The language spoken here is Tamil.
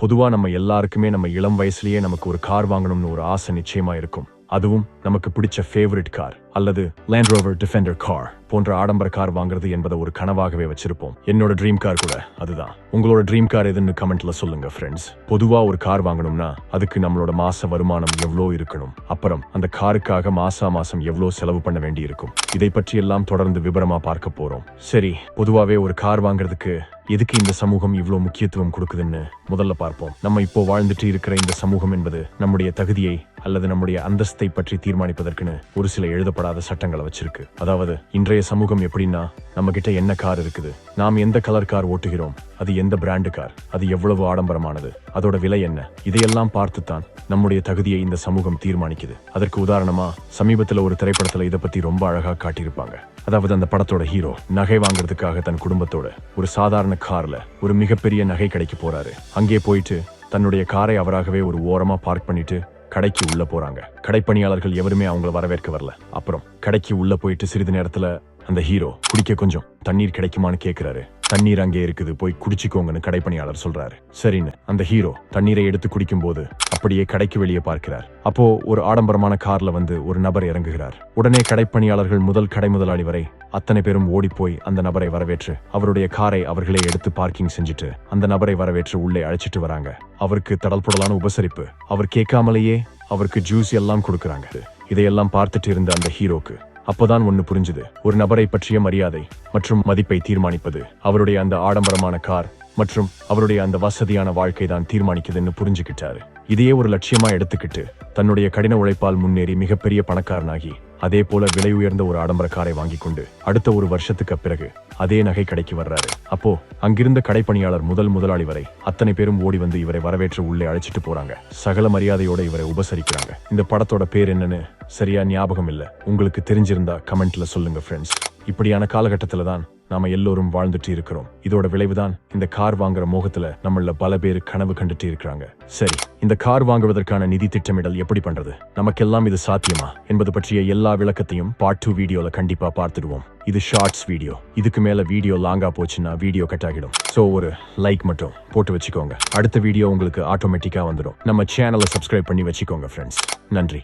பொதுவா நம்ம எல்லாருக்குமே நம்ம இளம் வயசுலயே நமக்கு ஒரு கார் வாங்கணும்னு ஒரு ஆசை நிச்சயமா இருக்கும். அதுவும் நமக்கு பிடிச்ச ஃபேவரட் கார் அல்லது லேண்ட் ரோவர் டிஃபெண்டர் கார் போன்ற ஆடம்பர கார் வாங்குறது என்பதை ஒரு கனவாகவே வச்சிருப்போம். என்னோட ட்ரீம் கார் கூட அதுதான். உங்களோட ட்ரீம் கார் எதுன்னு கமெண்ட்ல சொல்லுங்க ஃப்ரெண்ட்ஸ். பொதுவா ஒரு கார் வாங்கணும்னா அதுக்கு நம்மளோட மாச வருமானம் எவ்வளோ இருக்கணும், அப்புறம் அந்த காருக்காக மாசம் எவ்வளோ செலவு பண்ண வேண்டி இருக்கும், இதை பற்றி எல்லாம் தொடர்ந்து விபரமா பார்க்க போறோம். சரி, பொதுவாவே ஒரு கார் வாங்குறதுக்கு எதுக்கு இந்த சமூகம் இவ்வளோ முக்கியத்துவம் கொடுக்குதுன்னு முதல்ல பார்ப்போம். நம்ம இப்போ வாழ்ந்துட்டு இருக்கிற இந்த சமூகம் என்பது நம்முடைய தகுதியை அல்லது நம்முடைய அந்தஸ்தை பற்றி தீர்மானிப்பதற்குன்னு ஒரு சில எழுதப்படாத சட்டங்களை வச்சிருக்கு. அதாவது இன்றைய சமூகம் எப்படின்னா, நம்ம கிட்ட என்ன கார் இருக்குது, நாம் எந்த கலர் கார் ஓட்டுகிறோம், அது எந்த பிராண்டு கார், அது எவ்வளவு ஆடம்பரமானது, அதோட விலை என்ன, இதையெல்லாம் பார்த்துத்தான் நம்முடைய தகுதியை இந்த சமூகம் தீர்மானிக்குது. அதற்கு உதாரணமா சமீபத்தில் ஒரு திரைப்படத்துல இதை பத்தி ரொம்ப அழகா காட்டியிருப்பாங்க. அதாவது அந்த படத்தோட ஹீரோ நகை வாங்குறதுக்காக தன் குடும்பத்தோட ஒரு சாதாரண கார்ல ஒரு மிகப்பெரிய நகை கடைக்கு போறாரு. அங்கே போயிட்டு தன்னுடைய காரை அவராகவே ஒரு ஓரமா பார்க் பண்ணிட்டு கடைக்கு உள்ள போறாங்க. கடைப்பணியாளர்கள் எவருமே அவங்கள வரவேற்க வரல. அப்புறம் கடைக்கு உள்ள போயிட்டு சிறிது நேரத்துல அந்த ஹீரோ குடிக்க கொஞ்சம் தண்ணீர் கிடைக்குமான்னு கேக்குறாரு. தண்ணீர் அங்கே இருக்குது, போய் குடிச்சுக்கோங்கன்னு கடைப்பணியாளர் சொல்றாரு. சரின்னு அந்த ஹீரோ தண்ணீரை எடுத்து குடிக்கும் போது அப்படியே கடைக்கு வெளியே பார்க்கிறார். அப்போ ஒரு ஆடம்பரமான கார்ல வந்து ஒரு நபர் இறங்குகிறார். உடனே கடைப்பணியாளர்கள் முதல் கடை முதலாளி வரை அத்தனை பேரும் ஓடி போய் அந்த நபரை வரவேற்று அவருடைய காரை அவர்களே எடுத்து பார்க்கிங் செஞ்சுட்டு அந்த நபரை வரவேற்று உள்ளே அழைச்சிட்டு வராங்க. அவருக்கு தடல்புடலான உபசரிப்பு, அவர் கேட்காமலேயே அவருக்கு ஜூஸ் எல்லாம் கொடுக்கறாங்க. இதையெல்லாம் பார்த்துட்டு இருந்த அந்த ஹீரோக்கு அப்போதான் ஒன்னு புரிஞ்சுது. ஒரு நபரை பற்றிய மரியாதை மற்றும் மதிப்பை தீர்மானிப்பது அவருடைய அந்த ஆடம்பரமான கார் மற்றும் அவருடைய அந்த வசதியான வாழ்க்கை தான் தீர்மானிக்குதுன்னு புரிஞ்சுக்கிட்டாரு. இதையே ஒரு லட்சியமா எடுத்துக்கிட்டு தன்னுடைய கடின உழைப்பால் முன்னேறி மிகப்பெரிய பணக்காரனாகி அதே போல விலை உயர்ந்த ஒரு ஆடம்பர காரை வாங்கி கொண்டு அடுத்த ஒரு வருஷத்துக்கு பிறகு அதே நகை கடைக்கு வர்றாரு. அப்போ அங்கிருந்த கடைப்பணியாளர் முதல் முதலாளி வரை அத்தனை பேரும் ஓடி வந்து இவரை வரவேற்று உள்ளே அழைச்சிட்டு போறாங்க. சகல மரியாதையோட இவரை உபசரிக்கிறாங்க. இந்த படத்தோட பேர் என்னன்னு சரியா ஞாபகம் இல்ல. உங்களுக்கு தெரிஞ்சிருந்தா கமெண்ட்ல சொல்லுங்க ஃப்ரெண்ட்ஸ். இப்படியான காலகட்டத்துல தான் நாம எல்லோரும் வாழ்ந்துட்டு இருக்கிறோம். இதோட விளைவுதான் இந்த கார் வாங்குற மோகத்துல நம்மள பல பேர் கனவு கண்டுட்டு இருக்கிறாங்க. சரி, இந்த கார் வாங்குவதற்கான நிதி திட்டமிடல் எப்படி பண்றது, நமக்கெல்லாம் இது சாத்தியமா என்பது பற்றிய எல்லா விளக்கத்தையும் பார்ட் 2 வீடியோல கண்டிப்பா பார்த்துடுவோம். இது ஷார்ட்ஸ் வீடியோ. இதுக்கு மேல வீடியோ லாங்கா போச்சுன்னா வீடியோ கட் ஆகிடும். சோ ஒரு லைக் மட்டும் போட்டு வச்சுக்கோங்க. அடுத்த வீடியோ உங்களுக்கு ஆட்டோமேட்டிக்கா வந்துடும். நம்ம சேனலை சப்ஸ்கிரைப் பண்ணி வச்சுக்கோங்க ஃப்ரெண்ட்ஸ். நன்றி.